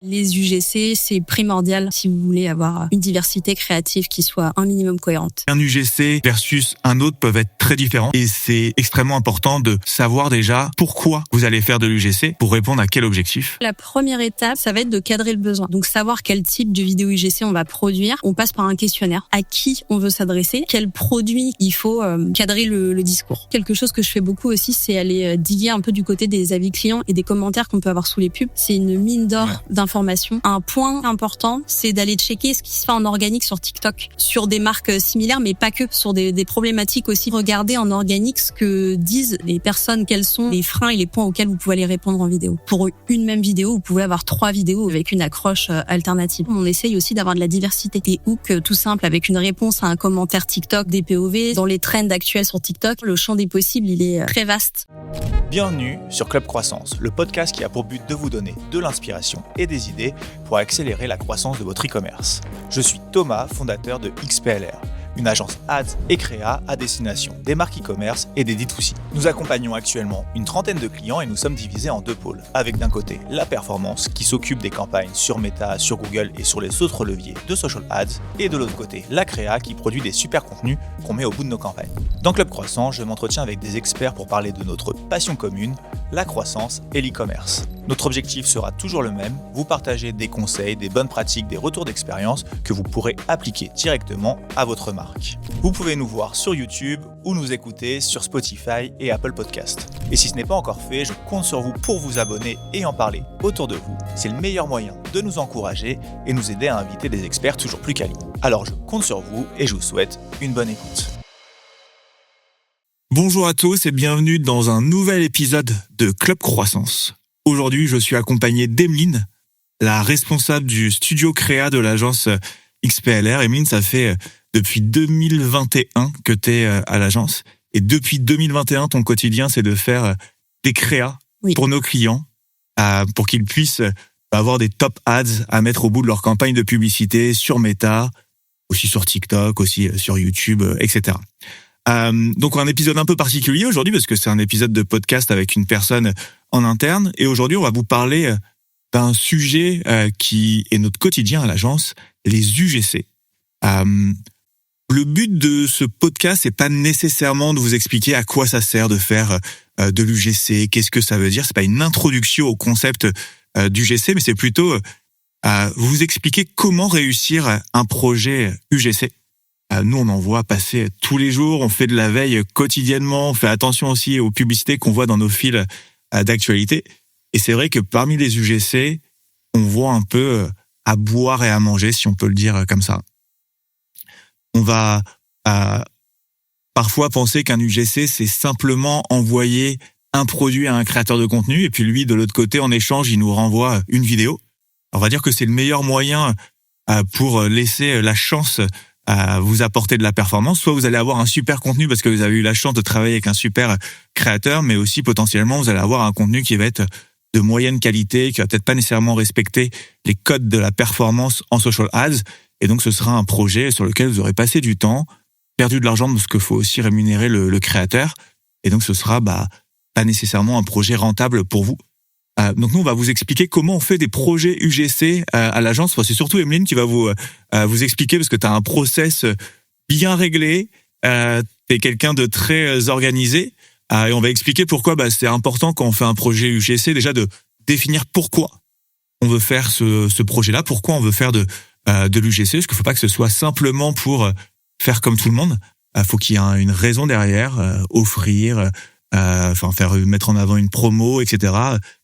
Les UGC, c'est primordial si vous voulez avoir une diversité créative qui soit un minimum cohérente. Un UGC versus un autre peuvent être très différents et c'est extrêmement important de savoir déjà pourquoi vous allez faire de l'UGC pour répondre à quel objectif. La première étape, ça va être de cadrer le besoin. Donc savoir quel type de vidéo UGC on va produire. On passe par un questionnaire. À qui on veut s'adresser? Quel produit il faut cadrer le discours. Quelque chose que je fais beaucoup aussi, c'est aller diguer un peu du côté des avis clients et des commentaires qu'on peut avoir sous les pubs. C'est une mine d'or d'informations. Un point important, c'est d'aller checker ce qui se fait en organique sur TikTok, sur des marques similaires, mais pas que, sur des problématiques aussi. Regardez en organique ce que disent les personnes, quels sont les freins et les points auxquels vous pouvez aller répondre en vidéo. Pour une même vidéo, vous pouvez avoir 3 vidéos avec une accroche alternative. On essaye aussi d'avoir de la diversité. Des hooks tout simples avec une réponse à un commentaire TikTok, des POV. Dans les trends actuels sur TikTok, le champ des possibles, il est très vaste. Bienvenue sur Club Croissance, le podcast qui a pour but de vous donner de l'inspiration et des idées pour accélérer la croissance de votre e-commerce. Je suis Thomas, fondateur de XPLR, une agence ads et créa à destination des marques e-commerce et des D2C. Nous accompagnons actuellement une trentaine de clients et nous sommes divisés en 2 pôles, avec d'un côté la performance qui s'occupe des campagnes sur Meta, sur Google et sur les autres leviers de social ads, et de l'autre côté la créa qui produit des super contenus qu'on met au bout de nos campagnes. Dans Club Croissance, je m'entretiens avec des experts pour parler de notre passion commune, la croissance et l'e-commerce. Notre objectif sera toujours le même, vous partager des conseils, des bonnes pratiques, des retours d'expérience que vous pourrez appliquer directement à votre marque. Vous pouvez nous voir sur YouTube ou nous écouter sur Spotify et Apple Podcast. Et si ce n'est pas encore fait, je compte sur vous pour vous abonner et en parler autour de vous. C'est le meilleur moyen de nous encourager et nous aider à inviter des experts toujours plus quali. Alors je compte sur vous et je vous souhaite une bonne écoute. Bonjour à tous et bienvenue dans un nouvel épisode de Club Croissance. Aujourd'hui, je suis accompagné d'Emeline, la responsable du studio créa de l'agence XPLR. Emeline, ça fait depuis 2021 que tu es à l'agence. Et depuis 2021, ton quotidien, c'est de faire des créas pour nos clients, pour qu'ils puissent avoir des top ads à mettre au bout de leur campagne de publicité sur Meta, aussi sur TikTok, aussi sur YouTube, etc. Donc un épisode un peu particulier aujourd'hui parce que c'est un épisode de podcast avec une personne en interne. Et aujourd'hui, on va vous parler d'un sujet qui est notre quotidien à l'agence, les UGC. Le but de ce podcast, c'est pas nécessairement de vous expliquer à quoi ça sert de faire de l'UGC, qu'est-ce que ça veut dire. C'est pas une introduction au concept d'UGC, mais c'est plutôt vous expliquer comment réussir un projet UGC. Nous, on en voit passer tous les jours, on fait de la veille quotidiennement, on fait attention aussi aux publicités qu'on voit dans nos fils d'actualité. Et c'est vrai que parmi les UGC, on voit un peu à boire et à manger, si on peut le dire comme ça. On va parfois penser qu'un UGC, c'est simplement envoyer un produit à un créateur de contenu, et puis lui, de l'autre côté, en échange, il nous renvoie une vidéo. On va dire que c'est le meilleur moyen pour laisser la chance à vous apporter de la performance. Soit vous allez avoir un super contenu parce que vous avez eu la chance de travailler avec un super créateur, mais aussi potentiellement vous allez avoir un contenu qui va être de moyenne qualité, qui va peut-être pas nécessairement respecter les codes de la performance en social ads. Et donc ce sera un projet sur lequel vous aurez passé du temps, perdu de l'argent parce qu'il faut aussi rémunérer le créateur. Et donc ce sera pas nécessairement un projet rentable pour vous. Donc nous, on va vous expliquer comment on fait des projets UGC à l'agence. Enfin, c'est surtout Emeline qui va vous expliquer parce que tu as un process bien réglé. Tu es quelqu'un de très organisé. Et on va expliquer pourquoi c'est important quand on fait un projet UGC, déjà de définir pourquoi on veut faire ce projet-là, pourquoi on veut faire de l'UGC. Parce qu'il ne faut pas que ce soit simplement pour faire comme tout le monde. Faut qu'il y ait une raison derrière, offrir... mettre en avant une promo, etc.,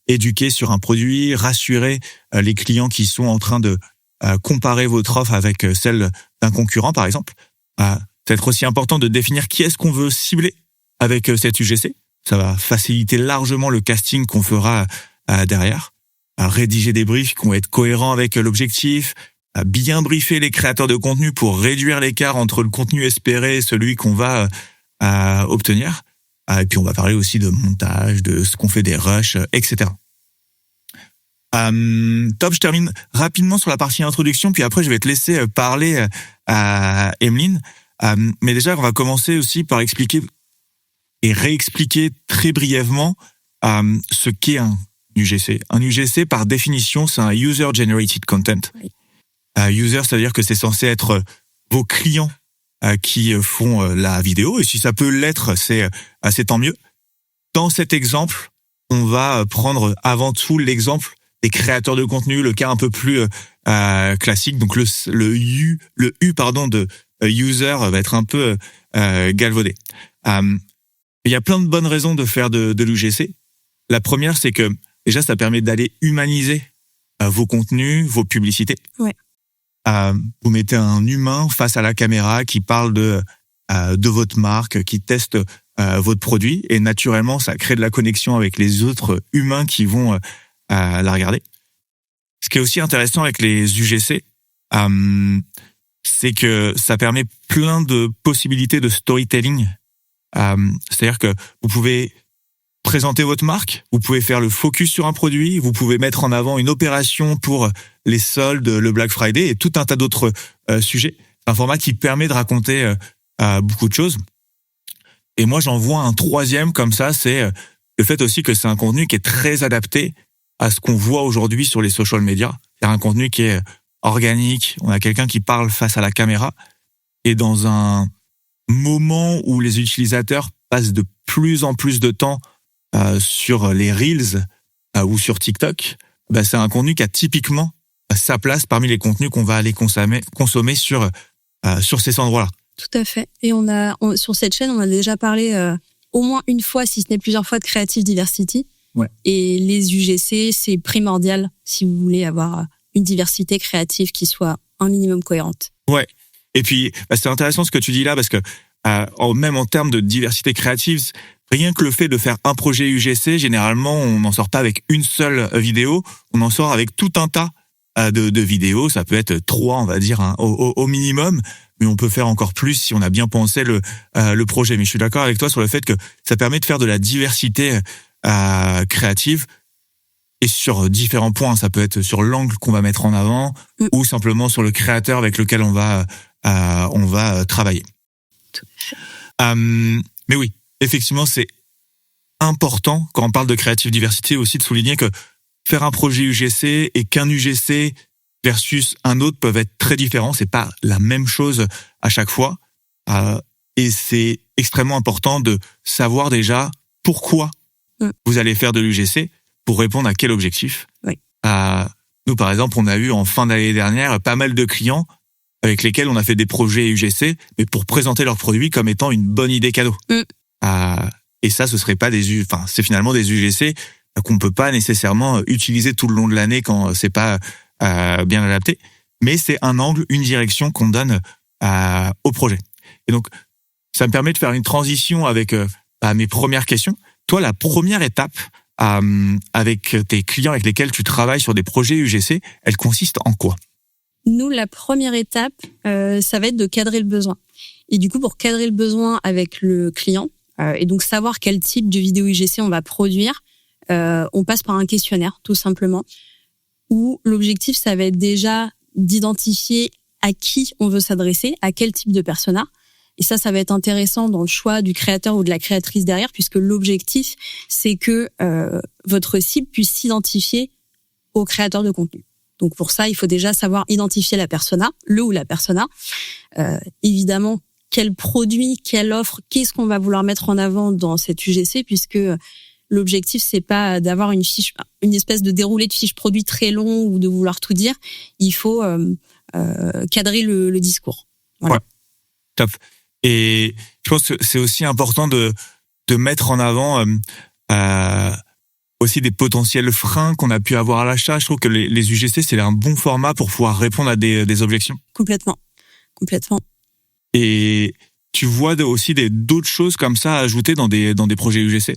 éduquer sur un produit, rassurer les clients qui sont en train de comparer votre offre avec celle d'un concurrent, par exemple. C'est être aussi important de définir qui est-ce qu'on veut cibler avec cette UGC. Ça va faciliter largement le casting qu'on fera derrière. Rédiger des briefs qui vont être cohérents avec l'objectif, bien briefer les créateurs de contenu pour réduire l'écart entre le contenu espéré et celui qu'on va obtenir. Et puis on va parler aussi de montage, de ce qu'on fait des rushs, etc. Top, je termine rapidement sur la partie introduction, puis après je vais te laisser parler à Emeline. Mais déjà, on va commencer aussi par expliquer et réexpliquer très brièvement ce qu'est un UGC? Un UGC, par définition, c'est un User Generated Content. Oui. User, c'est-à-dire que c'est censé être vos clients qui font la vidéo. Et si ça peut l'être, c'est tant mieux. Dans cet exemple, on va prendre avant tout l'exemple des créateurs de contenu, le cas un peu plus classique. Donc le U de user va être un peu galvaudé. Il y a plein de bonnes raisons de faire de l'UGC. La première, c'est que déjà, ça permet d'aller humaniser vos contenus, vos publicités. Ouais. Vous mettez un humain face à la caméra qui parle de votre marque, qui teste votre produit, et naturellement, ça crée de la connexion avec les autres humains qui vont la regarder. Ce qui est aussi intéressant avec les UGC, c'est que ça permet plein de possibilités de storytelling. C'est-à-dire que vous pouvez présenter votre marque, vous pouvez faire le focus sur un produit, vous pouvez mettre en avant une opération pour les soldes, le Black Friday et tout un tas d'autres sujets. C'est un format qui permet de raconter beaucoup de choses. Et moi, j'en vois un troisième comme ça, c'est le fait aussi que c'est un contenu qui est très adapté à ce qu'on voit aujourd'hui sur les social media. C'est un contenu qui est organique, on a quelqu'un qui parle face à la caméra, et dans un moment où les utilisateurs passent de plus en plus de temps sur les Reels ou sur TikTok, c'est un contenu qui a typiquement sa place parmi les contenus qu'on va aller consommer sur ces endroits-là. Tout à fait. Et sur cette chaîne, on a déjà parlé au moins une fois, si ce n'est plusieurs fois, de Creative Diversity. Ouais. Et les UGC, c'est primordial si vous voulez avoir une diversité créative qui soit un minimum cohérente. Ouais. Et puis, c'est intéressant ce que tu dis là, parce que même en termes de diversité créative, rien que le fait de faire un projet UGC, généralement, on n'en sort pas avec une seule vidéo, on en sort avec tout un tas de vidéos. Ça peut être 3, on va dire, au minimum, mais on peut faire encore plus si on a bien pensé le projet. Mais je suis d'accord avec toi sur le fait que ça permet de faire de la diversité créative, et sur différents points. Ça peut être sur l'angle qu'on va mettre en avant, ou simplement sur le créateur avec lequel on va travailler. Mais oui, effectivement, c'est important quand on parle de creative diversity aussi de souligner que faire un projet UGC et qu'un UGC versus un autre peuvent être très différents. C'est pas la même chose à chaque fois, et c'est extrêmement important de savoir déjà pourquoi vous allez faire de l'UGC pour répondre à quel objectif. Oui. Nous, par exemple, on a eu en fin d'année dernière pas mal de clients avec lesquels on a fait des projets UGC, mais pour présenter leurs produits comme étant une bonne idée cadeau. Et ça, ce serait pas c'est finalement des UGC qu'on peut pas nécessairement utiliser tout le long de l'année quand c'est pas bien adapté. Mais c'est un angle, une direction qu'on donne au projet. Et donc, ça me permet de faire une transition avec mes premières questions. Toi, la première étape avec tes clients avec lesquels tu travailles sur des projets UGC, elle consiste en quoi ? Nous, la première étape, ça va être de cadrer le besoin. Et du coup, pour cadrer le besoin avec le client, et donc savoir quel type de vidéo UGC on va produire, on passe par un questionnaire, tout simplement, où l'objectif, ça va être déjà d'identifier à qui on veut s'adresser, à quel type de persona. Et ça va être intéressant dans le choix du créateur ou de la créatrice derrière, puisque l'objectif, c'est que votre cible puisse s'identifier au créateur de contenu. Donc pour ça, il faut déjà savoir identifier la persona, le ou la persona. Évidemment, quel produit, quelle offre, qu'est-ce qu'on va vouloir mettre en avant dans cette UGC, puisque l'objectif, c'est pas d'avoir une espèce de déroulé de fiche produit très long ou de vouloir tout dire. Il faut cadrer le discours. Voilà. Ouais. Top. Et je pense que c'est aussi important de mettre en avant aussi des potentiels freins qu'on a pu avoir à l'achat. Je trouve que les UGC, c'est un bon format pour pouvoir répondre à des objections. Complètement. Et tu vois aussi d'autres choses comme ça à ajouter dans des projets UGC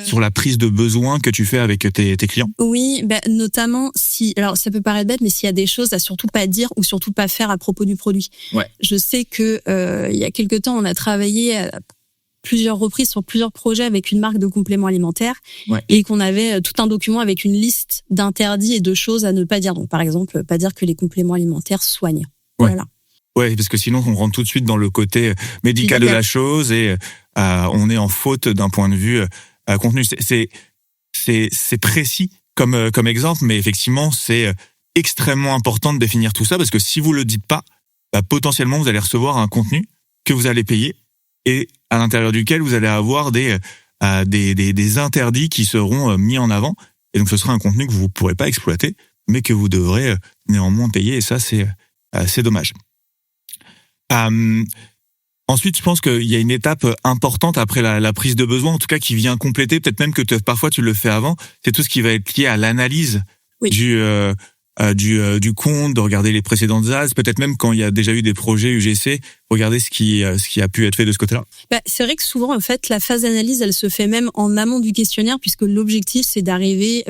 sur la prise de besoin que tu fais avec tes clients? Oui, notamment alors ça peut paraître bête, mais s'il y a des choses à surtout pas dire ou surtout pas faire à propos du produit. Ouais. Je sais que il y a quelque temps, on a travaillé à plusieurs reprises sur plusieurs projets avec une marque de compléments alimentaires, et qu'on avait tout un document avec une liste d'interdits et de choses à ne pas dire. Donc par exemple, pas dire que les compléments alimentaires soignent. Ouais. Voilà. Ouais, parce que sinon on rentre tout de suite dans le côté médical de la chose, et on est en faute d'un point de vue contenu. C'est c'est précis comme exemple, mais effectivement, c'est extrêmement important de définir tout ça parce que si vous le dites pas, potentiellement vous allez recevoir un contenu que vous allez payer et à l'intérieur duquel vous allez avoir des interdits qui seront mis en avant et donc ce sera un contenu que vous pourrez pas exploiter mais que vous devrez néanmoins payer et ça c'est dommage. Ensuite, je pense qu'il y a une étape importante après la prise de besoin, en tout cas qui vient compléter, peut-être même que parfois tu le fais avant, c'est tout ce qui va être lié à l'analyse du compte, de regarder les précédentes AS, peut-être même quand il y a déjà eu des projets UGC, regarder ce qui a pu être fait de ce côté-là. C'est vrai que souvent, en fait, la phase d'analyse, elle se fait même en amont du questionnaire, puisque l'objectif, c'est d'arriver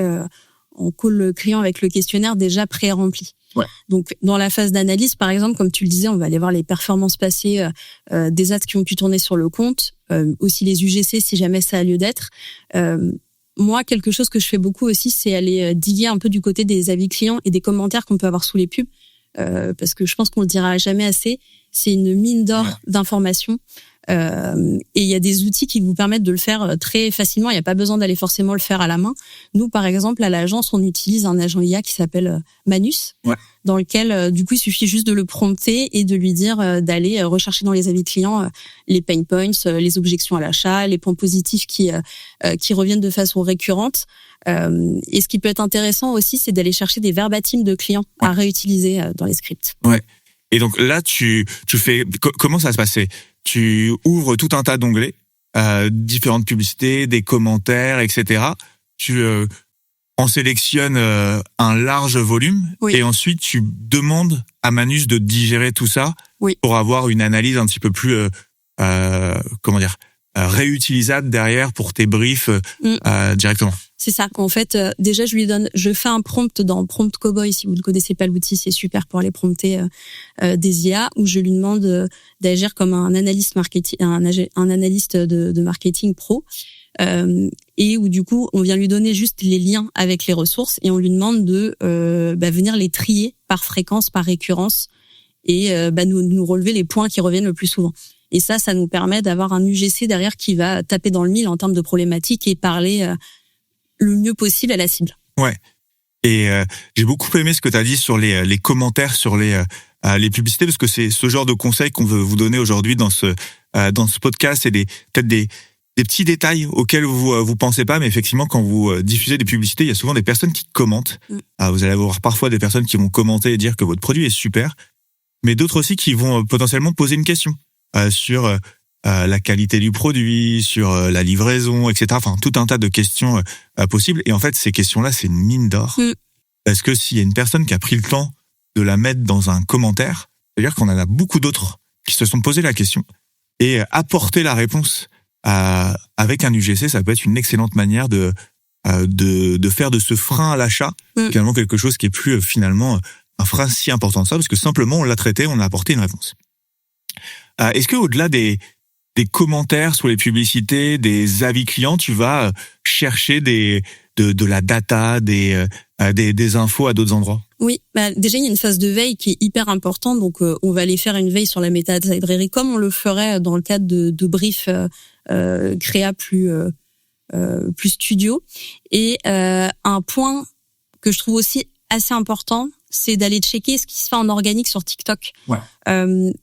en call client avec le questionnaire déjà pré-rempli. Ouais. Donc, dans la phase d'analyse, par exemple, comme tu le disais, on va aller voir les performances passées des ads qui ont pu tourner sur le compte, aussi les UGC si jamais ça a lieu d'être. Moi, quelque chose que je fais beaucoup aussi, c'est aller diguer un peu du côté des avis clients et des commentaires qu'on peut avoir sous les pubs, parce que je pense qu'on le dira jamais assez. C'est une mine d'or d'informations. Et il y a des outils qui vous permettent de le faire très facilement. Il n'y a pas besoin d'aller forcément le faire à la main. Nous, par exemple, à l'agence, on utilise un agent IA qui s'appelle Manus, dans lequel, du coup, il suffit juste de le prompter et de lui dire d'aller rechercher dans les avis clients les pain points, les objections à l'achat, les points positifs qui reviennent de façon récurrente. Et ce qui peut être intéressant aussi, c'est d'aller chercher des verbatims de clients à réutiliser dans les scripts. Ouais. Et donc là, tu fais comment ça se passe? Tu ouvres tout un tas d'onglets, différentes publicités, des commentaires, etc. Tu en sélectionnes un large volume et ensuite tu demandes à Manus de digérer tout ça pour avoir une analyse un petit peu plus réutilisable derrière pour tes briefs directement. C'est ça. En fait, déjà, je fais un prompt dans Prompt Cowboy. Si vous ne connaissez pas l'outil, c'est super pour aller prompter des IA, où je lui demande d'agir comme un analyste marketing, un analyste de marketing pro, et où du coup, on vient lui donner juste les liens avec les ressources et on lui demande de venir les trier par fréquence, par récurrence, et nous relever les points qui reviennent le plus souvent. Et ça nous permet d'avoir un UGC derrière qui va taper dans le mille en termes de problématiques et parler le mieux possible à la cible. Ouais. Et j'ai beaucoup aimé ce que tu as dit sur les commentaires, sur les publicités, parce que c'est ce genre de conseils qu'on veut vous donner aujourd'hui dans ce podcast. C'est peut-être des petits détails auxquels vous pensez pas, mais effectivement, quand vous diffusez des publicités, il y a souvent des personnes qui commentent. Vous allez avoir parfois des personnes qui vont commenter et dire que votre produit est super, mais d'autres aussi qui vont potentiellement poser une question sur la qualité du produit, sur la livraison, etc. Enfin, tout un tas de questions possibles. Et en fait, ces questions-là, c'est une mine d'or. Parce que s'il y a une personne qui a pris le temps de la mettre dans un commentaire, c'est-à-dire qu'on en a beaucoup d'autres qui se sont posé la question et apporter la réponse avec un UGC, ça peut être une excellente manière de faire de ce frein à l'achat finalement quelque chose qui est plus finalement un frein si important que ça, parce que simplement on l'a traité, on a apporté une réponse. Est-ce que au-delà des commentaires sur les publicités, des avis clients, tu vas chercher de la data, des infos à d'autres endroits? Oui, déjà il y a une phase de veille qui est hyper importante, donc on va aller faire une veille sur la Meta Ads Library comme on le ferait dans le cadre de briefs créa plus studio. Et un point que je trouve aussi assez important, c'est d'aller checker ce qui se fait en organique sur TikTok.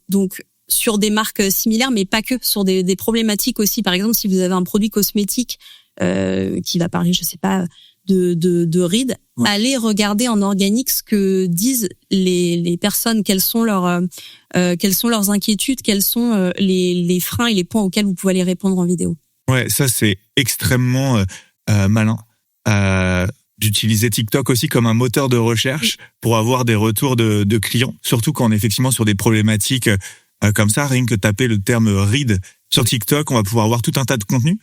Donc sur des marques similaires, mais pas que, sur des problématiques aussi. Par exemple, si vous avez un produit cosmétique qui va parler, je sais pas, de rides, allez regarder en organique ce que disent les personnes, quelles sont leurs inquiétudes, quels sont les freins et les points auxquels vous pouvez aller répondre en vidéo. Ouais, ça c'est extrêmement malin. D'utiliser TikTok aussi comme un moteur de recherche pour avoir des retours de clients, surtout quand on est effectivement sur des problématiques comme ça. Rien que taper le terme ride sur TikTok, on va pouvoir avoir tout un tas de contenus.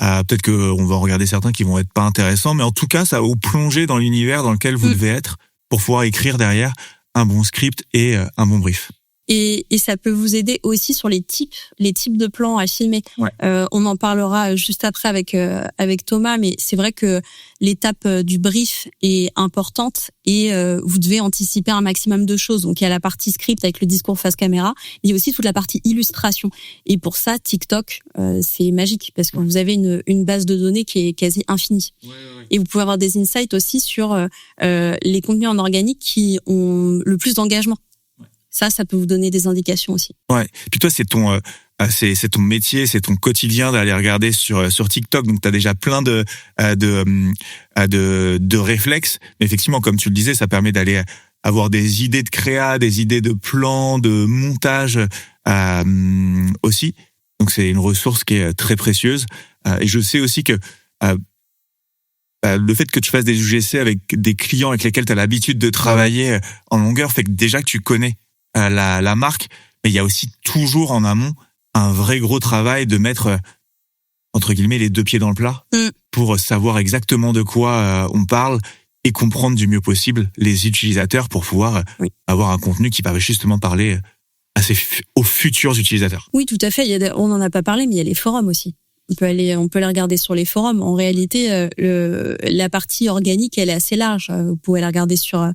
Peut-être qu'on va en regarder certains qui vont être pas intéressants, mais en tout cas, ça va vous plonger dans l'univers dans lequel vous devez être pour pouvoir écrire derrière un bon script et un bon brief. Et ça peut vous aider aussi sur les types de plans à filmer. Ouais. On en parlera juste après avec Thomas, mais c'est vrai que l'étape du brief est importante et vous devez anticiper un maximum de choses. Donc il y a la partie script avec le discours face caméra, il y a aussi toute la partie illustration. Et pour ça, TikTok, c'est magique parce que vous avez une base de données qui est quasi infinie. Ouais. Et vous pouvez avoir des insights aussi sur les contenus en organique qui ont le plus d'engagement. Ça peut vous donner des indications aussi. Ouais. Puis toi, c'est ton métier, c'est ton quotidien d'aller regarder sur TikTok. Donc, t'as déjà plein de réflexes. Mais effectivement, comme tu le disais, ça permet d'aller avoir des idées de créa, des idées de plans, de montage aussi. Donc, c'est une ressource qui est très précieuse. Et je sais aussi que le fait que tu fasses des UGC avec des clients avec lesquels tu as l'habitude de travailler en longueur fait que déjà que tu connais la marque, mais il y a aussi toujours en amont un vrai gros travail de mettre entre guillemets les deux pieds dans le plat pour savoir exactement de quoi on parle et comprendre du mieux possible les utilisateurs pour pouvoir avoir un contenu qui va justement parler aux futurs utilisateurs. Oui, tout à fait. On n'en a pas parlé, mais il y a les forums aussi. On peut les regarder sur les forums. En réalité, la partie organique, elle est assez large. Vous pouvez la regarder sur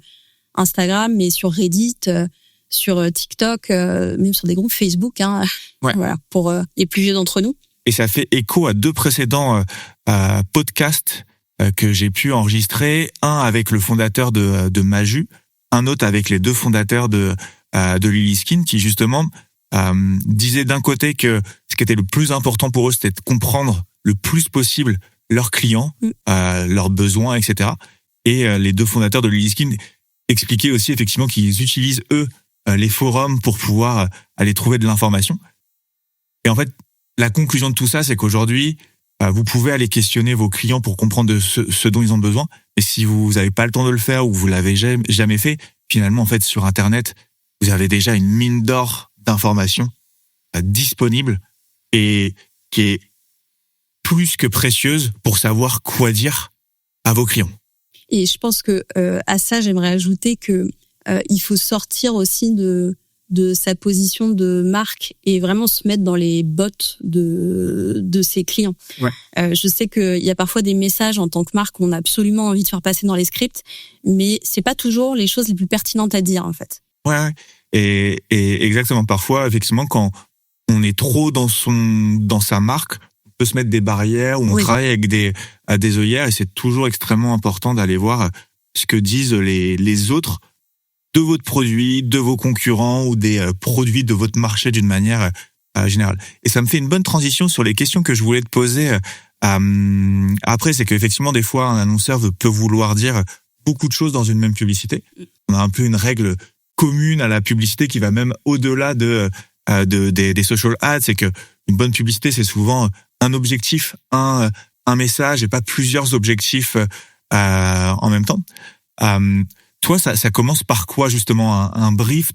Instagram, mais sur Reddit, sur TikTok, même sur des groupes Facebook. Voilà, pour les plus vieux d'entre nous. Et ça fait écho à 2 précédents podcasts que j'ai pu enregistrer. Un avec le fondateur de Maju, un autre avec les 2 fondateurs de Lily Skin, qui justement disaient d'un côté que ce qui était le plus important pour eux, c'était de comprendre le plus possible leurs clients, leurs besoins, etc. Et les 2 fondateurs de Lily Skin expliquaient aussi effectivement qu'ils utilisent eux les forums pour pouvoir aller trouver de l'information. Et en fait, la conclusion de tout ça, c'est qu'aujourd'hui, vous pouvez aller questionner vos clients pour comprendre ce dont ils ont besoin. Mais si vous n'avez pas le temps de le faire ou vous l'avez jamais fait, finalement, en fait, sur Internet, vous avez déjà une mine d'or d'informations disponible et qui est plus que précieuse pour savoir quoi dire à vos clients. Et je pense que à ça, j'aimerais ajouter que il faut sortir aussi de sa position de marque et vraiment se mettre dans les bottes de ses clients. Ouais. Je sais qu'il y a parfois des messages en tant que marque qu'on a absolument envie de faire passer dans les scripts, mais c'est pas toujours les choses les plus pertinentes à dire en fait. Ouais. Et exactement. Parfois, effectivement, quand on est trop dans sa marque, on peut se mettre des barrières ou on travaille avec des œillères et c'est toujours extrêmement important d'aller voir ce que disent les autres de votre produit, de vos concurrents ou des produits de votre marché d'une manière générale. Et ça me fait une bonne transition sur les questions que je voulais te poser. Après, c'est qu'effectivement, des fois, un annonceur peut vouloir dire beaucoup de choses dans une même publicité. On a un peu une règle commune à la publicité qui va même au-delà des social ads. C'est que une bonne publicité, c'est souvent un objectif, un message et pas plusieurs objectifs en même temps. Toi, ça commence par quoi justement un brief?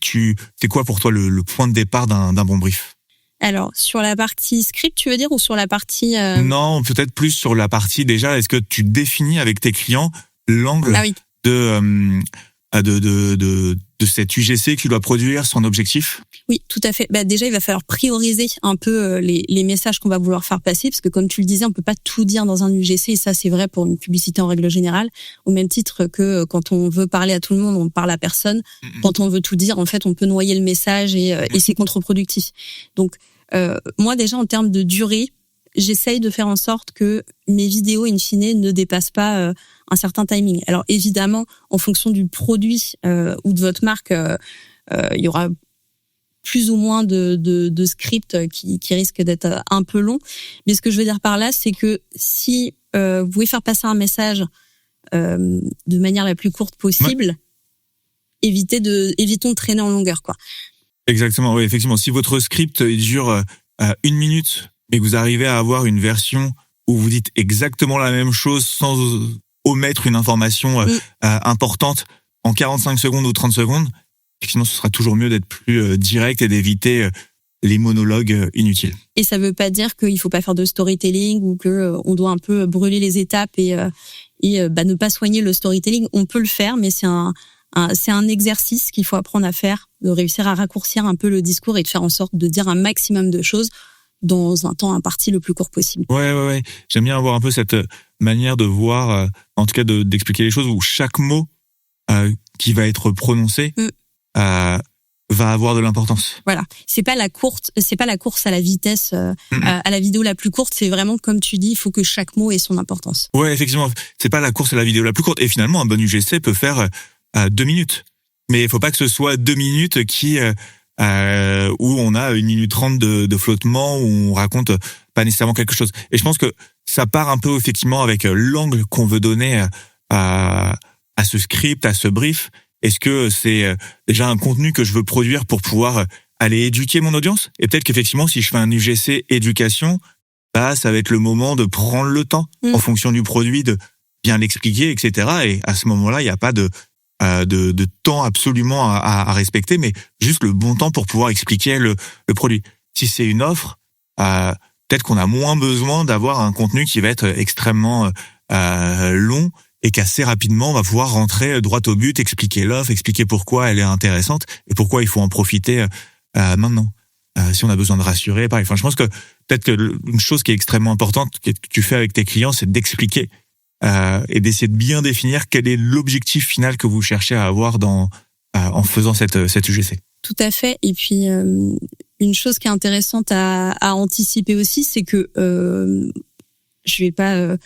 C'est quoi pour toi le point de départ d'un bon brief? Alors, sur la partie script, tu veux dire, ou sur la partie... Non, peut-être plus sur la partie déjà, est-ce que tu définis avec tes clients l'angle de cet UGC qui doit produire son objectif? Oui, tout à fait. Déjà, il va falloir prioriser un peu les messages qu'on va vouloir faire passer, parce que comme tu le disais, on peut pas tout dire dans un UGC, et ça, c'est vrai pour une publicité en règle générale, au même titre que quand on veut parler à tout le monde, on parle à personne. Quand on veut tout dire, en fait, on peut noyer le message et c'est contre-productif. Donc, moi, déjà, en termes de durée, j'essaye de faire en sorte que mes vidéos, in fine, ne dépassent pas un certain timing. Alors, évidemment, en fonction du produit ou de votre marque, il y aura plus ou moins de scripts qui risquent d'être un peu longs. Mais ce que je veux dire par là, c'est que si vous pouvez faire passer un message de manière la plus courte possible, évitons de traîner en longueur, quoi. Exactement, oui, effectivement. Si votre script dure 1 minute, mais que vous arrivez à avoir une version où vous dites exactement la même chose sans omettre une information importante en 45 secondes ou 30 secondes, effectivement, ce sera toujours mieux d'être plus direct et d'éviter les monologues inutiles. Et ça veut pas dire qu'il faut pas faire de storytelling ou que on doit un peu brûler les étapes et ne pas soigner le storytelling. On peut le faire, mais c'est un c'est un exercice qu'il faut apprendre à faire, de réussir à raccourcir un peu le discours et de faire en sorte de dire un maximum de choses dans un temps imparti le plus court possible. Ouais. J'aime bien avoir un peu cette manière de voir, en tout cas d'expliquer les choses où chaque mot qui va être prononcé va avoir de l'importance. Voilà, c'est pas la course à la vitesse à la vidéo la plus courte, c'est vraiment comme tu dis, il faut que chaque mot ait son importance. Ouais, effectivement, c'est pas la course à la vidéo la plus courte et finalement un bon UGC peut faire 2 minutes. Mais il faut pas que ce soit 2 minutes qui où on a 1 minute 30 de flottement où on raconte pas nécessairement quelque chose. Et je pense que ça part un peu effectivement avec l'angle qu'on veut donner à ce script, à ce brief. Est-ce que c'est déjà un contenu que je veux produire pour pouvoir aller éduquer mon audience? Et peut-être qu'effectivement, si je fais un UGC éducation, ça va être le moment de prendre le temps en fonction du produit, de bien l'expliquer, etc. Et à ce moment-là, il n'y a pas de temps absolument à respecter, mais juste le bon temps pour pouvoir expliquer le produit. Si c'est une offre, peut-être qu'on a moins besoin d'avoir un contenu qui va être extrêmement long et qu'assez rapidement on va pouvoir rentrer droit au but, expliquer l'offre, expliquer pourquoi elle est intéressante et pourquoi il faut en profiter maintenant. Si on a besoin de rassurer, pareil. Enfin, je pense que peut-être que une chose qui est extrêmement importante que tu fais avec tes clients, c'est d'expliquer et d'essayer de bien définir quel est l'objectif final que vous cherchez à avoir en faisant cette UGC. Tout à fait. Et puis une chose qui est intéressante à anticiper aussi, c'est que je vais pas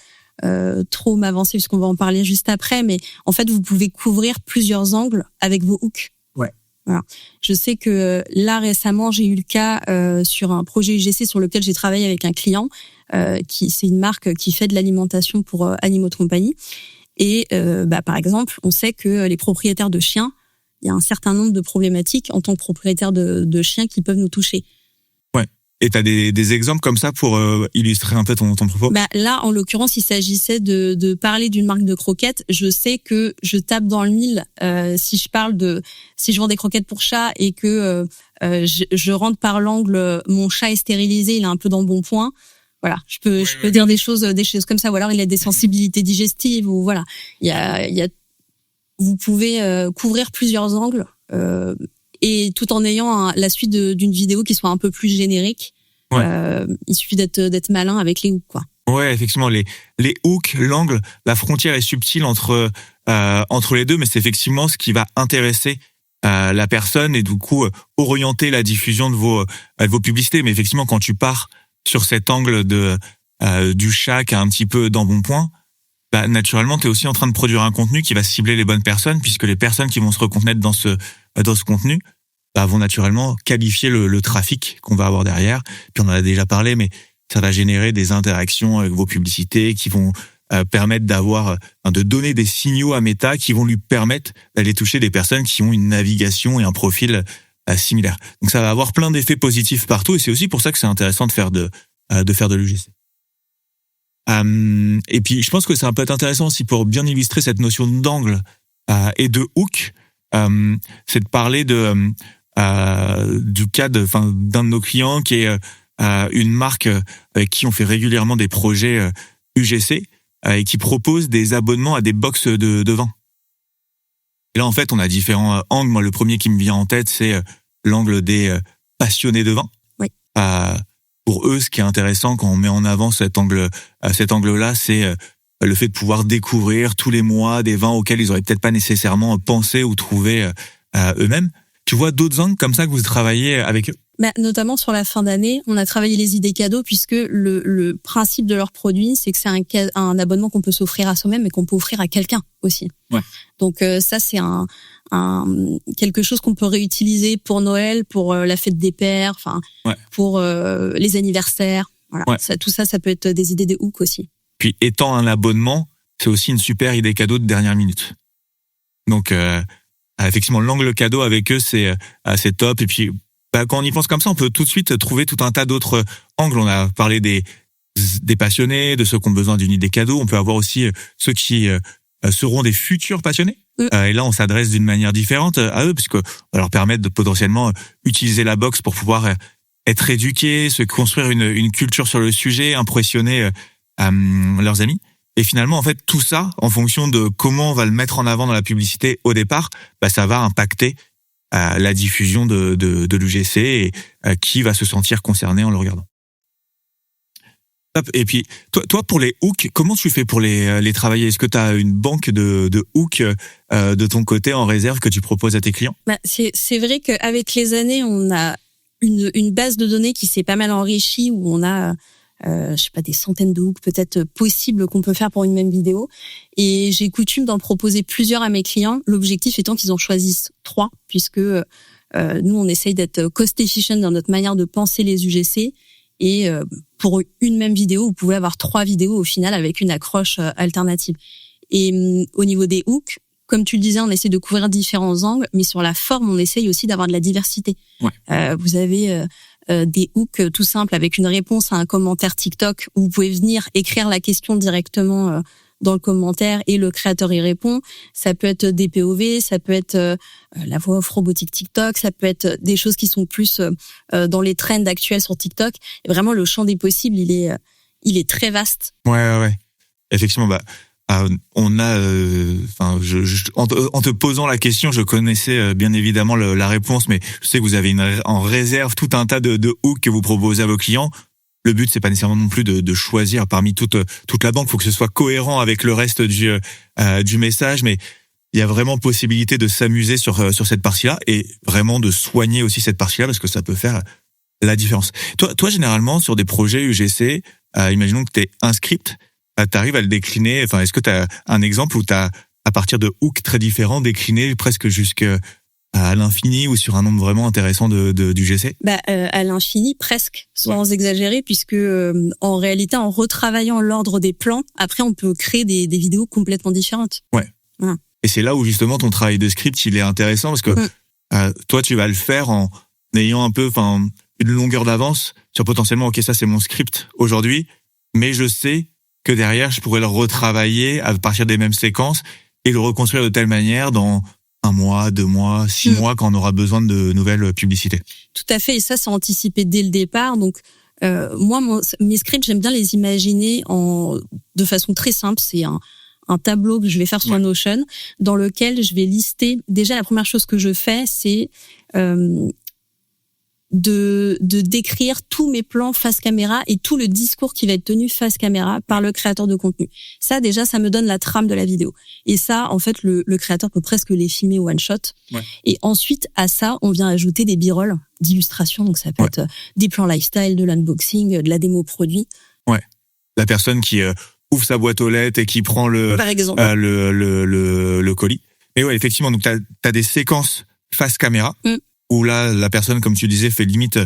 trop m'avancer puisqu'on va en parler juste après, mais en fait vous pouvez couvrir plusieurs angles avec vos hooks. Ouais. Voilà. Je sais que là récemment j'ai eu le cas sur un projet UGC sur lequel j'ai travaillé avec un client c'est une marque qui fait de l'alimentation pour animaux de compagnie et par exemple on sait que les propriétaires de chiens, il y a un certain nombre de problématiques en tant que propriétaire de chiens qui peuvent nous toucher. Ouais. Et t'as des exemples comme ça pour illustrer un peu ton propos? Là, en l'occurrence, il s'agissait de parler d'une marque de croquettes. Je sais que je tape dans le mille si je vends des croquettes pour chat et que je rentre par l'angle mon chat est stérilisé, il est un peu dans le bon point. Voilà, je peux dire des choses comme ça, ou alors il a des sensibilités digestives, ou voilà. Vous pouvez couvrir plusieurs angles et tout en ayant la suite d'une vidéo qui soit un peu plus générique. Ouais. Il suffit d'être malin avec les hooks, quoi. Ouais, effectivement, les hooks, l'angle, la frontière est subtile entre les deux, mais c'est effectivement ce qui va intéresser la personne et du coup orienter la diffusion de vos publicités. Mais effectivement, quand tu pars sur cet angle du chat qui est un petit peu d'embonpoint, naturellement, tu es aussi en train de produire un contenu qui va cibler les bonnes personnes, puisque les personnes qui vont se reconnaître dans ce contenu vont naturellement qualifier le trafic qu'on va avoir derrière. Puis on en a déjà parlé, mais ça va générer des interactions avec vos publicités qui vont permettre de donner des signaux à Meta qui vont lui permettre d'aller toucher des personnes qui ont une navigation et un profil similaire. Donc ça va avoir plein d'effets positifs partout, et c'est aussi pour ça que c'est intéressant de faire de l'UGC. Et puis je pense que ça peut être intéressant aussi pour bien illustrer cette notion d'angle et de hook, c'est de parler du cas d'un de nos clients qui est une marque avec qui on fait régulièrement des projets UGC et qui propose des abonnements à des box de vin. Et là en fait on a différents angles. Moi le premier qui me vient en tête c'est l'angle des passionnés de vin. Oui. Pour eux, ce qui est intéressant quand on met en avant cet angle-là, c'est le fait de pouvoir découvrir tous les mois des vins auxquels ils auraient peut-être pas nécessairement pensé ou trouvé eux-mêmes. Tu vois d'autres angles comme ça que vous travaillez avec eux? Notamment sur la fin d'année, on a travaillé les idées cadeaux puisque le principe de leur produit, c'est que c'est un abonnement qu'on peut s'offrir à soi-même et qu'on peut offrir à quelqu'un aussi. Ouais. Donc ça, c'est quelque chose qu'on peut réutiliser pour Noël, pour la fête des pères, pour les anniversaires. Voilà. Ouais. Tout ça peut être des idées de hook aussi. Puis étant un abonnement, c'est aussi une super idée cadeau de dernière minute. Donc effectivement, l'angle cadeau avec eux, c'est top. Et puis quand on y pense comme ça, on peut tout de suite trouver tout un tas d'autres angles. On a parlé des passionnés, de ceux qui ont besoin d'une idée cadeau. On peut avoir aussi ceux qui seront des futurs passionnés. Et là, on s'adresse d'une manière différente à eux, puisque on va leur permettre de potentiellement utiliser la box pour pouvoir être éduqués, se construire une culture sur le sujet, impressionner leurs amis. Et finalement, en fait, tout ça, en fonction de comment on va le mettre en avant dans la publicité au départ, ça va impacter la diffusion de l'UGC et qui va se sentir concerné en le regardant. Et puis, toi, pour les hooks, comment tu fais pour les travailler? Est-ce que tu as une banque de hooks de ton côté en réserve que tu proposes à tes clients? C'est vrai qu'avec les années, on a une base de données qui s'est pas mal enrichie, où on a des centaines de hooks peut-être possibles qu'on peut faire pour une même vidéo. Et j'ai coutume d'en proposer plusieurs à mes clients. L'objectif étant qu'ils en choisissent 3, puisque nous, on essaye d'être cost efficient dans notre manière de penser les UGC. Et pour une même vidéo, vous pouvez avoir 3 vidéos au final avec une accroche alternative. Et au niveau des hooks, comme tu le disais, on essaie de couvrir différents angles, mais sur la forme, on essaye aussi d'avoir de la diversité. Ouais. Vous avez des hooks tout simples avec une réponse à un commentaire TikTok où vous pouvez venir écrire la question directement dans le commentaire et le créateur y répond. Ça peut être des POV, ça peut être la voix off robotique TikTok, ça peut être des choses qui sont plus dans les trends actuels sur TikTok. Et vraiment, le champ des possibles, il est très vaste. Ouais. Effectivement, on a, en te posant la question, je connaissais bien évidemment la réponse, mais je sais que vous avez en réserve tout un tas de hooks que vous proposez à vos clients. Le but, c'est pas nécessairement non plus de choisir parmi toute la banque. Il faut que ce soit cohérent avec le reste du message, mais il y a vraiment possibilité de s'amuser sur cette partie-là et vraiment de soigner aussi cette partie-là parce que ça peut faire la différence. Toi, généralement, sur des projets UGC, imaginons que tu aies un script, tu arrives à le décliner. Enfin, est-ce que tu as un exemple où tu as, à partir de hooks très différents, décliné presque jusqu'à l'infini ou sur un nombre vraiment intéressant d'UGC? À l'infini, presque, sans exagérer, puisque en réalité, en retravaillant l'ordre des plans, après, on peut créer des vidéos complètement différentes. Ouais. Et c'est là où justement ton travail de script, il est intéressant parce que toi, tu vas le faire en ayant un peu, une longueur d'avance sur potentiellement, ok, ça c'est mon script aujourd'hui, mais je sais que derrière, je pourrais le retravailler à partir des mêmes séquences et le reconstruire de telle manière dans 1 mois, 2 mois, 6 mois, quand on aura besoin de nouvelles publicités. Tout à fait, et ça, c'est anticipé dès le départ. Donc, moi, mes scripts, j'aime bien les imaginer de façon très simple. C'est un tableau que je vais faire sur Notion, dans lequel je vais lister. Déjà, la première chose que je fais, c'est de décrire tous mes plans face caméra et tout le discours qui va être tenu face caméra par le créateur de contenu. Ça, déjà, ça me donne la trame de la vidéo. Et ça, en fait, le créateur peut presque les filmer one shot. Ouais. Et ensuite, à ça, on vient ajouter des b-rolls d'illustration. Donc, ça peut être des plans lifestyle, de l'unboxing, de la démo produit. Ouais. La personne qui ouvre sa boîte aux lettres et qui prend le colis. Et ouais, effectivement, donc t'as des séquences face caméra. Où là, la personne, comme tu disais, fait limite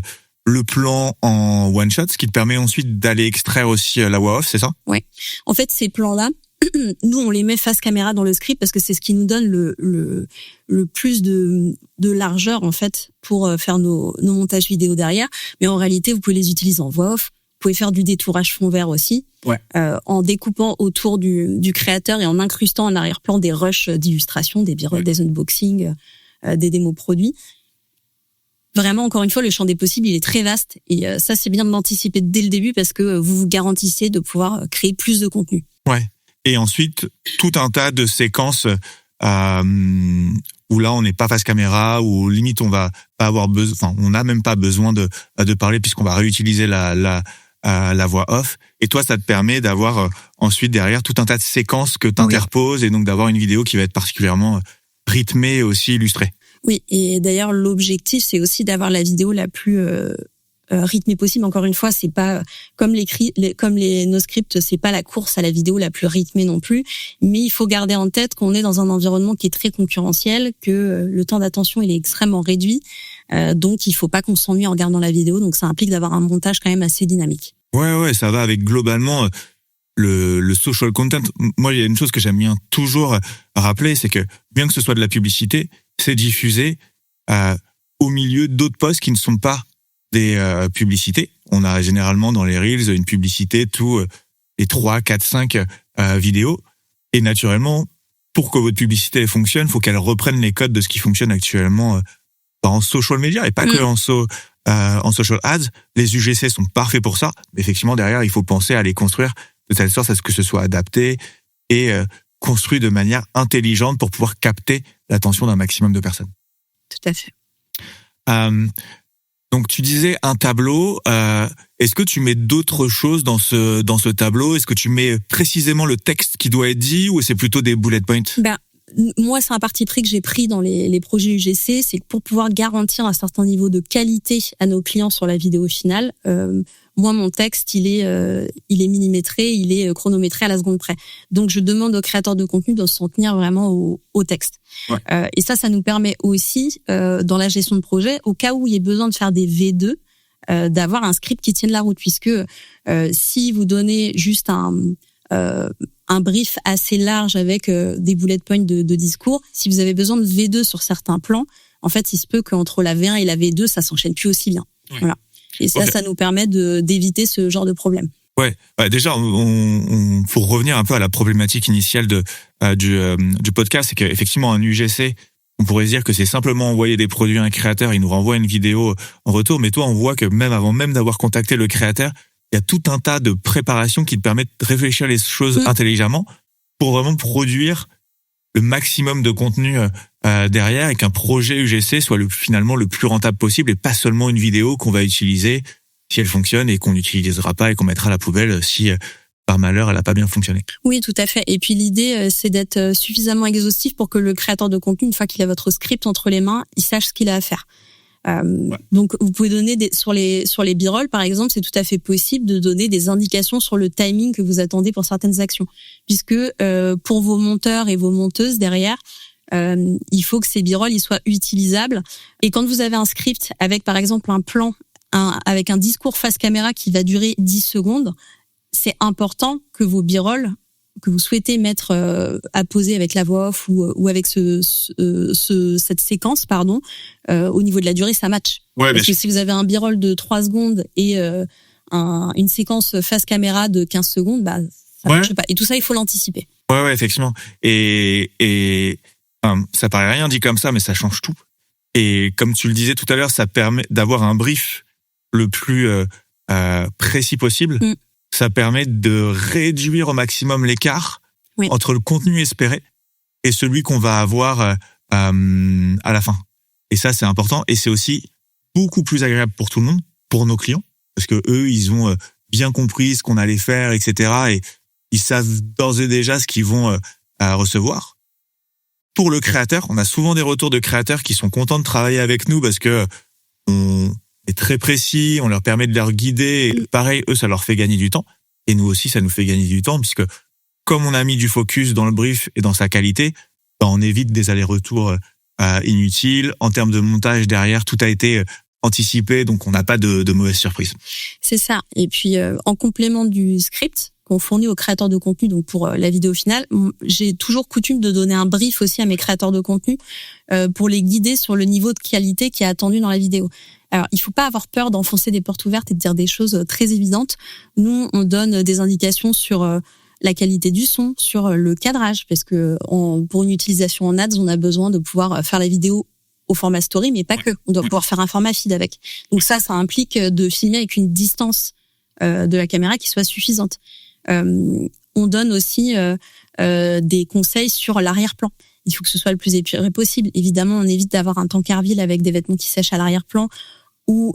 le plan en one shot, ce qui te permet ensuite d'aller extraire aussi la voix off, c'est ça? Ouais. En fait, ces plans-là, nous, on les met face caméra dans le script parce que c'est ce qui nous donne le plus de largeur, en fait, pour faire nos montages vidéo derrière. Mais en réalité, vous pouvez les utiliser en voix off. Vous pouvez faire du détourage fond vert aussi. Ouais. En découpant autour du créateur et en incrustant en arrière-plan des rushs d'illustration, des b-rolls, des unboxings, des démos produits. Vraiment, encore une fois, le champ des possibles, il est très vaste. Et ça, c'est bien de l'anticiper dès le début parce que vous vous garantissez de pouvoir créer plus de contenu. Ouais. Et ensuite, tout un tas de séquences où là, on n'est pas face caméra, où limite, on va pas avoir besoin, on n'a même pas besoin de parler puisqu'on va réutiliser la voix off. Et toi, ça te permet d'avoir ensuite derrière tout un tas de séquences que t'interposes et donc d'avoir une vidéo qui va être particulièrement rythmée et aussi illustrée. Oui, et d'ailleurs l'objectif c'est aussi d'avoir la vidéo la plus rythmée possible. Encore une fois, c'est pas comme nos scripts, c'est pas la course à la vidéo la plus rythmée non plus, mais il faut garder en tête qu'on est dans un environnement qui est très concurrentiel, que le temps d'attention il est extrêmement réduit, donc il faut pas qu'on s'ennuie en regardant la vidéo. Donc ça implique d'avoir un montage quand même assez dynamique. Ouais, ça va avec globalement le social content. Moi, il y a une chose que j'aime bien toujours rappeler, c'est que bien que ce soit de la publicité, c'est diffusé au milieu d'autres posts qui ne sont pas des publicités. On a généralement dans les Reels une publicité tous les 3, 4, 5 vidéos. Et naturellement, pour que votre publicité fonctionne, il faut qu'elle reprenne les codes de ce qui fonctionne actuellement en social media et pas que en social ads. Les UGC sont parfaits pour ça. Mais effectivement, derrière, il faut penser à les construire de telle sorte à ce que ce soit adapté et construit de manière intelligente pour pouvoir capter l'attention d'un maximum de personnes. Tout à fait. Donc tu disais un tableau. Est-ce que tu mets d'autres choses dans ce tableau? Est-ce que tu mets précisément le texte qui doit être dit ou c'est plutôt des bullet points? Moi, c'est un parti pris que j'ai pris dans les projets UGC, c'est que pour pouvoir garantir un certain niveau de qualité à nos clients sur la vidéo finale, moi, mon texte, il est millimétré, il est chronométré à la seconde près. Donc, je demande aux créateurs de contenu de s'en tenir vraiment au texte. Ouais. Et ça nous permet aussi, dans la gestion de projet, au cas où il y ait besoin de faire des V2, d'avoir un script qui tienne la route. Puisque si vous donnez juste un brief assez large avec des bullet points de discours, si vous avez besoin de V2 sur certains plans, en fait, il se peut qu'entre la V1 et la V2, ça s'enchaîne plus aussi bien. Ouais. Voilà. Et ça nous permet d'éviter ce genre de problème. Ouais. Déjà, on faut revenir un peu à la problématique initiale du podcast, c'est qu'effectivement, un UGC, on pourrait se dire que c'est simplement envoyer des produits à un créateur, il nous renvoie une vidéo en retour, mais toi, on voit que même avant même d'avoir contacté le créateur, il y a tout un tas de préparations qui te permettent de réfléchir les choses intelligemment pour vraiment produire le maximum de contenu derrière et qu'un projet UGC soit finalement le plus rentable possible et pas seulement une vidéo qu'on va utiliser si elle fonctionne et qu'on n'utilisera pas et qu'on mettra à la poubelle si par malheur elle n'a pas bien fonctionné. Oui, tout à fait. Et puis l'idée, c'est d'être suffisamment exhaustif pour que le créateur de contenu, une fois qu'il a votre script entre les mains, il sache ce qu'il a à faire. Donc vous pouvez donner sur les b-roll par exemple, c'est tout à fait possible de donner des indications sur le timing que vous attendez pour certaines actions, puisque pour vos monteurs et vos monteuses derrière, il faut que ces b-roll ils soient utilisables. Et quand vous avez un script avec par exemple un plan avec un discours face caméra qui va durer 10 secondes, c'est important que vos b-roll que vous souhaitez mettre à poser avec la voix off ou avec cette séquence, au niveau de la durée, ça match. Ouais, parce que si vous avez un b-roll de 3 secondes et une séquence face caméra de 15 secondes, ça marche pas. Et tout ça, il faut l'anticiper. Ouais, effectivement. Et ça paraît rien dit comme ça, mais ça change tout. Et comme tu le disais tout à l'heure, ça permet d'avoir un brief le plus précis possible. Ça permet de réduire au maximum l'écart entre le contenu espéré et celui qu'on va avoir à la fin. Et ça, c'est important. Et c'est aussi beaucoup plus agréable pour tout le monde, pour nos clients, parce que eux, ils ont bien compris ce qu'on allait faire, etc. Et ils savent d'ores et déjà ce qu'ils vont recevoir. Pour le créateur, on a souvent des retours de créateurs qui sont contents de travailler avec nous parce que on est très précis, on leur permet de leur guider. Et pareil, eux, ça leur fait gagner du temps. Et nous aussi, ça nous fait gagner du temps puisque comme on a mis du focus dans le brief et dans sa qualité, on évite des allers-retours inutiles. En termes de montage derrière, tout a été anticipé, donc on n'a pas de mauvaises surprises. C'est ça. Et puis, en complément du script qu'on fournit aux créateurs de contenu, donc pour la vidéo finale, j'ai toujours coutume de donner un brief aussi à mes créateurs de contenu pour les guider sur le niveau de qualité qui est attendu dans la vidéo. Alors, il faut pas avoir peur d'enfoncer des portes ouvertes et de dire des choses très évidentes. Nous, on donne des indications sur la qualité du son, sur le cadrage, parce que pour une utilisation en ads, on a besoin de pouvoir faire la vidéo au format story, mais pas que. On doit pouvoir faire un format feed avec. Donc ça implique de filmer avec une distance de la caméra qui soit suffisante. On donne aussi des conseils sur l'arrière-plan. Il faut que ce soit le plus épuré possible. Évidemment, on évite d'avoir un tankerville avec des vêtements qui sèchent à l'arrière-plan ou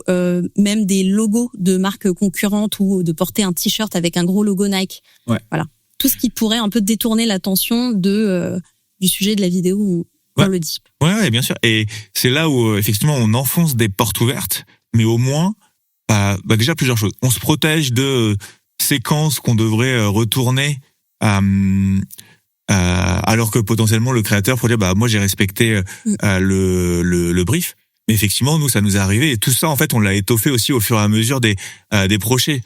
même des logos de marques concurrentes ou de porter un t-shirt avec un gros logo Nike. Ouais. Voilà. Tout ce qui pourrait un peu détourner l'attention du sujet de la vidéo où on le dit. Ouais, bien sûr. Et c'est là où effectivement on enfonce des portes ouvertes, mais au moins déjà plusieurs choses. On se protège de séquences qu'on devrait retourner alors que potentiellement le créateur pourrait dire moi j'ai respecté le brief. Mais effectivement, nous, ça nous est arrivé. Et tout ça, en fait, on l'a étoffé aussi au fur et à mesure des projets.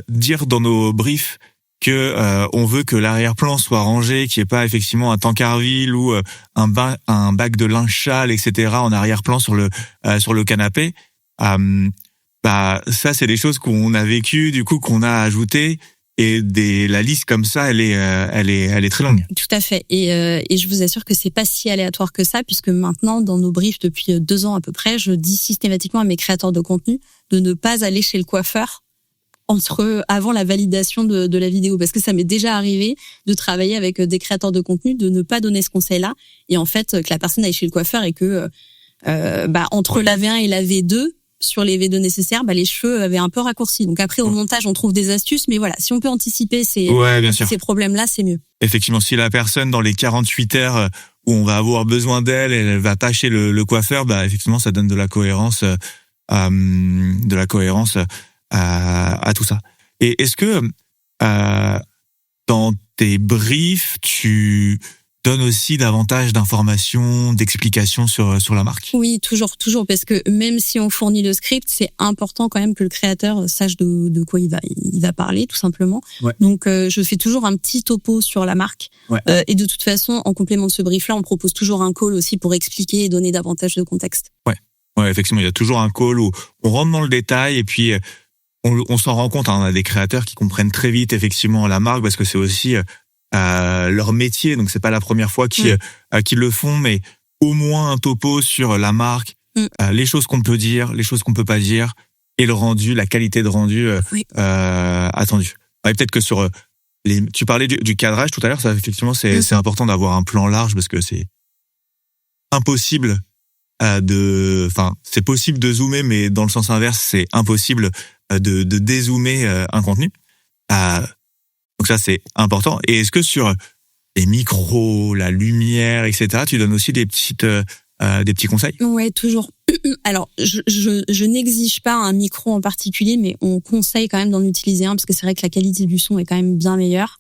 Dire dans nos briefs que on veut que l'arrière-plan soit rangé, qu'il n'y ait pas effectivement un tankerville ou un bac de linge sale, etc. en arrière-plan sur le canapé. Ça, c'est des choses qu'on a vécues, du coup, qu'on a ajoutées. Et la liste comme ça, elle est très longue. Tout à fait. Et je vous assure que c'est pas si aléatoire que ça, puisque maintenant, dans nos briefs depuis 2 ans à peu près, je dis systématiquement à mes créateurs de contenu de ne pas aller chez le coiffeur avant la validation de la vidéo, parce que ça m'est déjà arrivé de travailler avec des créateurs de contenu, de ne pas donner ce conseil-là, et en fait que la personne aille chez le coiffeur et que entre la V1 et la V2, sur les V2 nécessaires, les cheveux avaient un peu raccourci. Donc après, au montage, on trouve des astuces, mais voilà, si on peut anticiper ces problèmes-là, c'est mieux. Effectivement, si la personne, dans les 48 heures où on va avoir besoin d'elle, elle va pas chez le coiffeur, effectivement, ça donne de la cohérence, à tout ça. Et est-ce que dans tes briefs, tu donnes aussi davantage d'informations, d'explications sur la marque? Oui, toujours, parce que même si on fournit le script, c'est important quand même que le créateur sache de quoi il va parler, tout simplement. Ouais. Donc, je fais toujours un petit topo sur la marque. Ouais. Et de toute façon, en complément de ce brief-là, on propose toujours un call aussi pour expliquer et donner davantage de contexte. Ouais, effectivement, il y a toujours un call où on rentre dans le détail et puis on s'en rend compte. On a des créateurs qui comprennent très vite effectivement la marque parce que c'est aussi leur métier, donc c'est pas la première fois qu'ils le font, mais au moins un topo sur la marque, les choses qu'on peut dire, les choses qu'on peut pas dire, et le rendu, la qualité de rendu attendue. Ouais, peut-être que sur tu parlais du cadrage tout à l'heure, ça effectivement c'est important d'avoir un plan large parce que c'est impossible c'est possible de zoomer, mais dans le sens inverse, c'est impossible de dézoomer un contenu. Donc ça, c'est important. Et est-ce que sur les micros, la lumière, etc., tu donnes aussi des petits conseils? Ouais, toujours. Alors, je n'exige pas un micro en particulier, mais on conseille quand même d'en utiliser un parce que c'est vrai que la qualité du son est quand même bien meilleure.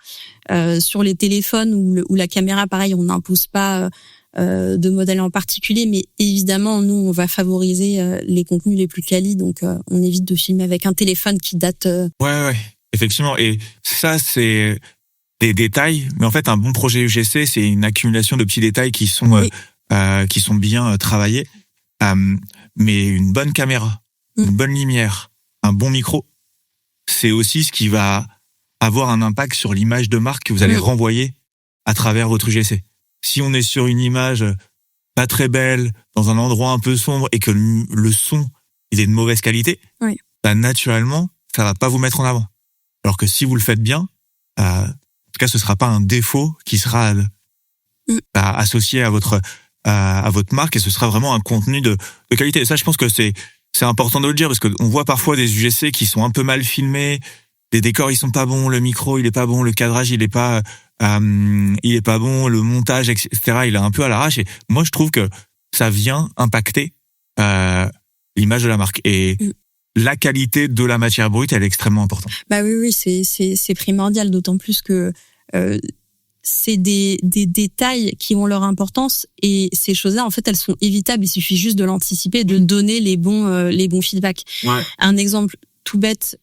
Sur les téléphones ou la caméra, pareil, on n'impose pas de modèle en particulier, mais évidemment, nous, on va favoriser les contenus les plus quali, donc on évite de filmer avec un téléphone qui date. Ouais, effectivement. Et ça, c'est des détails, mais en fait, un bon projet UGC, c'est une accumulation de petits détails qui sont bien travaillés. Mais une bonne caméra, une bonne lumière, un bon micro, c'est aussi ce qui va avoir un impact sur l'image de marque que vous allez renvoyer à travers votre UGC. Si on est sur une image pas très belle, dans un endroit un peu sombre, et que le son il est de mauvaise qualité, naturellement, ça va pas vous mettre en avant. Alors que si vous le faites bien, en tout cas, ce sera pas un défaut qui sera associé à votre marque, et ce sera vraiment un contenu de qualité. Et ça, je pense que c'est important de le dire parce que on voit parfois des UGC qui sont un peu mal filmés, les décors ils sont pas bons, le micro il est pas bon, le cadrage il est pas bon, le montage etc. il est un peu à l'arrache. Et moi je trouve que ça vient impacter l'image de la marque et la qualité de la matière brute elle est extrêmement importante. Oui, c'est primordial, d'autant plus que c'est des détails qui ont leur importance et ces choses-là en fait elles sont évitables, il suffit juste de l'anticiper, de donner les bons feedbacks. Un exemple tout bête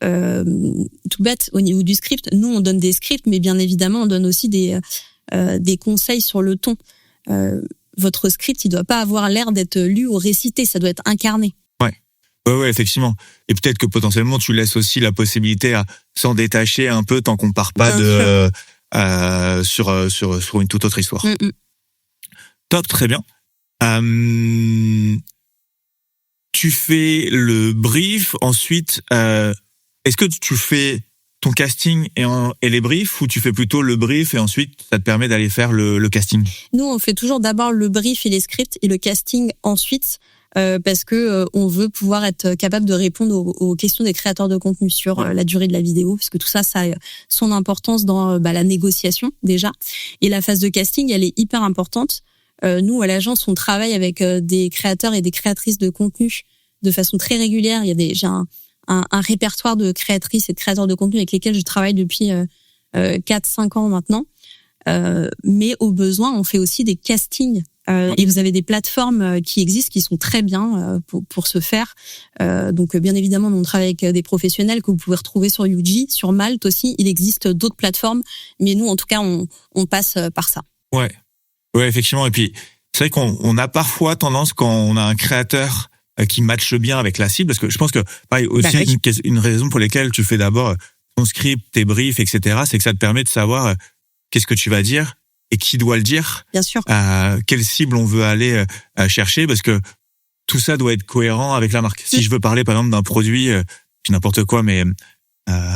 au niveau du script, nous on donne des scripts mais bien évidemment on donne aussi des conseils sur le ton. Votre script il doit pas avoir l'air d'être lu ou récité, ça doit être incarné. Ouais, effectivement. Et peut-être que potentiellement tu laisses aussi la possibilité à s'en détacher un peu tant qu'on part pas sur une toute autre histoire. Top, très bien. Tu fais le brief, ensuite, est-ce que tu fais ton casting et les briefs ou tu fais plutôt le brief et ensuite ça te permet d'aller faire le casting? Nous, on fait toujours d'abord le brief et les scripts et le casting ensuite. Parce que on veut pouvoir être capable de répondre aux questions des créateurs de contenu sur la durée de la vidéo, parce que tout ça a son importance dans la négociation déjà. Et la phase de casting, elle est hyper importante. Nous, à l'agence, on travaille avec des créateurs et des créatrices de contenu de façon très régulière. J'ai un répertoire de créatrices et de créateurs de contenu avec lesquels je travaille depuis 4-5 ans maintenant. Mais au besoin, on fait aussi des castings. Et vous avez des plateformes qui existent, qui sont très bien pour ce faire. Donc, bien évidemment, on travaille avec des professionnels que vous pouvez retrouver sur Yuji, sur Malte aussi. Il existe d'autres plateformes, mais nous, en tout cas, on passe par ça. Ouais, effectivement. Et puis, c'est vrai qu'on a parfois tendance, quand on a un créateur qui matche bien avec la cible, parce que je pense que, pareil, aussi une raison pour laquelle tu fais d'abord ton script, tes briefs, etc., c'est que ça te permet de savoir qu'est-ce que tu vas dire et qui doit le dire. Bien sûr. Quelle cible on veut aller chercher, parce que tout ça doit être cohérent avec la marque. Si je veux parler par exemple d'un produit, puis n'importe quoi, mais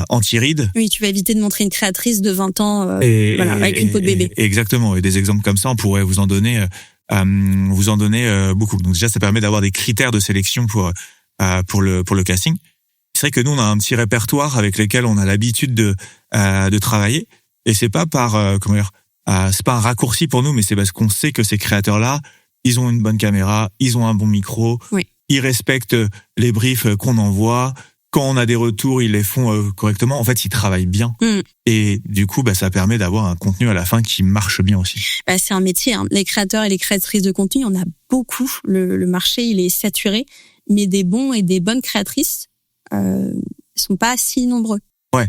anti-rides. Oui, tu vas éviter de montrer une créatrice de 20 ans avec une peau de bébé. Exactement. Et des exemples comme ça, on pourrait vous en donner beaucoup. Donc déjà, ça permet d'avoir des critères de sélection pour le casting. C'est vrai que nous, on a un petit répertoire avec lesquels on a l'habitude de travailler. Et c'est pas c'est pas un raccourci pour nous, mais c'est parce qu'on sait que ces créateurs-là, ils ont une bonne caméra, ils ont un bon micro, oui. Ils respectent les briefs qu'on envoie. Quand on a des retours, ils les font correctement. En fait, ils travaillent bien. Et du coup, ça permet d'avoir un contenu à la fin qui marche bien aussi. C'est un métier. Hein. Les créateurs et les créatrices de contenu, on a beaucoup. Le marché, il est saturé. Mais des bons et des bonnes créatrices, sont pas si nombreux. Ouais.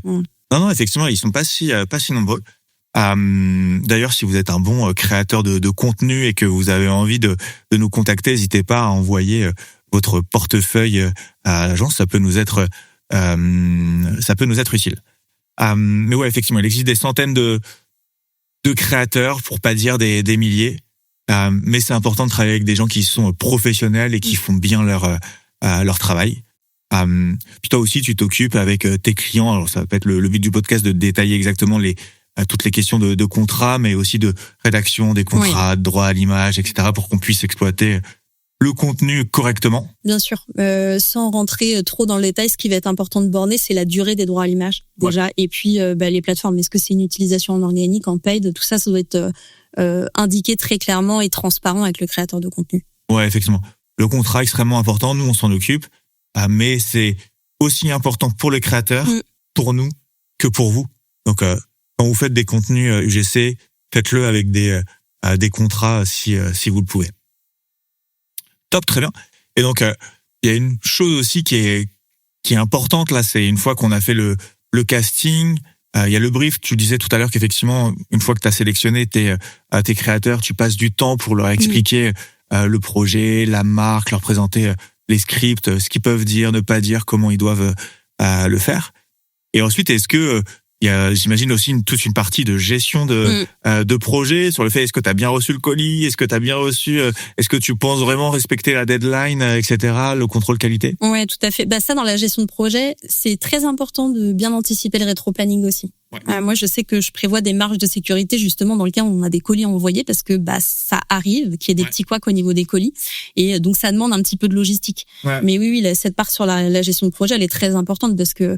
Non, effectivement, ils sont pas si nombreux. D'ailleurs, si vous êtes un bon créateur de contenu et que vous avez envie de nous contacter, n'hésitez pas à envoyer votre portefeuille à l'agence. Ça peut nous être utile. Mais ouais, effectivement, il existe des centaines de créateurs, pour pas dire des milliers. Mais c'est important de travailler avec des gens qui sont professionnels et qui font bien leur travail. Puis toi aussi, tu t'occupes avec tes clients. Alors ça peut être le but du podcast de détailler exactement toutes les questions de contrat, mais aussi de rédaction des contrats, de droit à l'image, etc., pour qu'on puisse exploiter le contenu correctement. Bien sûr. Sans rentrer trop dans le détail, ce qui va être important de borner, c'est la durée des droits à l'image, déjà. Ouais. Et puis, les plateformes. Est-ce que c'est une utilisation en organique, en paid? Tout ça, ça doit être indiqué très clairement et transparent avec le créateur de contenu. Ouais, effectivement. Le contrat, extrêmement important. Nous, on s'en occupe. Mais c'est aussi important pour le créateur, pour nous, que pour vous. Donc, quand vous faites des contenus UGC, faites-le avec des contrats si vous le pouvez. Top, très bien. Et donc, il y a une chose aussi qui est importante là, c'est une fois qu'on a fait le casting, il y a le brief. Tu disais tout à l'heure qu'effectivement, une fois que tu as sélectionné tes créateurs, tu passes du temps pour leur expliquer le projet, la marque, leur présenter les scripts, ce qu'ils peuvent dire, ne pas dire, comment ils doivent le faire. Et ensuite, est-ce que il y a, j'imagine aussi toute une partie de gestion de projet sur le fait, est-ce que tu as bien reçu le colis, est-ce que tu as bien reçu, est-ce que tu penses vraiment respecter la deadline, etc., le contrôle qualité? Ouais, tout à fait. Ça, dans la gestion de projet, c'est très important de bien anticiper le rétro-planning aussi. Ouais. Moi, je sais que je prévois des marges de sécurité justement dans le cas où on a des colis à envoyer parce que ça arrive qu'il y ait des petits couacs au niveau des colis et donc ça demande un petit peu de logistique. Ouais. Mais oui, cette part sur la gestion de projet, elle est très importante parce que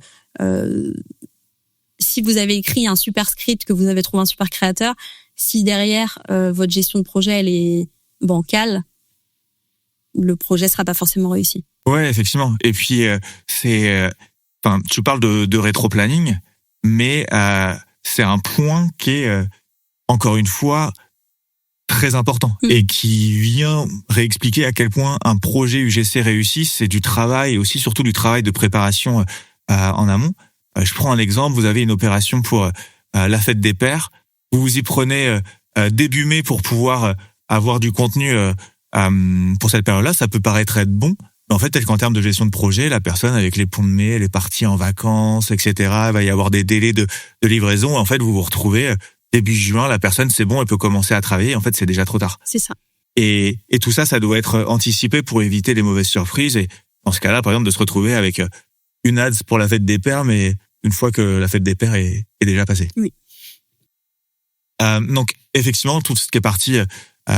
si vous avez écrit un super script, que vous avez trouvé un super créateur, si derrière votre gestion de projet elle est bancale, le projet sera pas forcément réussi. Ouais, effectivement. Et puis tu parles de rétro-planning, mais c'est un point qui est encore une fois très important et qui vient réexpliquer à quel point un projet UGC réussi, c'est du travail et aussi surtout du travail de préparation en amont. Je prends un exemple, vous avez une opération pour la fête des pères, vous vous y prenez début mai pour pouvoir avoir du contenu pour cette période-là, ça peut paraître être bon, mais en fait, peut-être qu'en termes de gestion de projet, la personne avec les ponts de mai, elle est partie en vacances, etc., il va y avoir des délais de livraison, en fait, vous vous retrouvez début juin, la personne, c'est bon, elle peut commencer à travailler, en fait, c'est déjà trop tard. C'est ça. Et tout ça, ça doit être anticipé pour éviter les mauvaises surprises, et dans ce cas-là, par exemple, de se retrouver avec une ads pour la fête des pères, mais une fois que la fête des pères est déjà passée. Oui. Donc, effectivement, tout ce qui est partie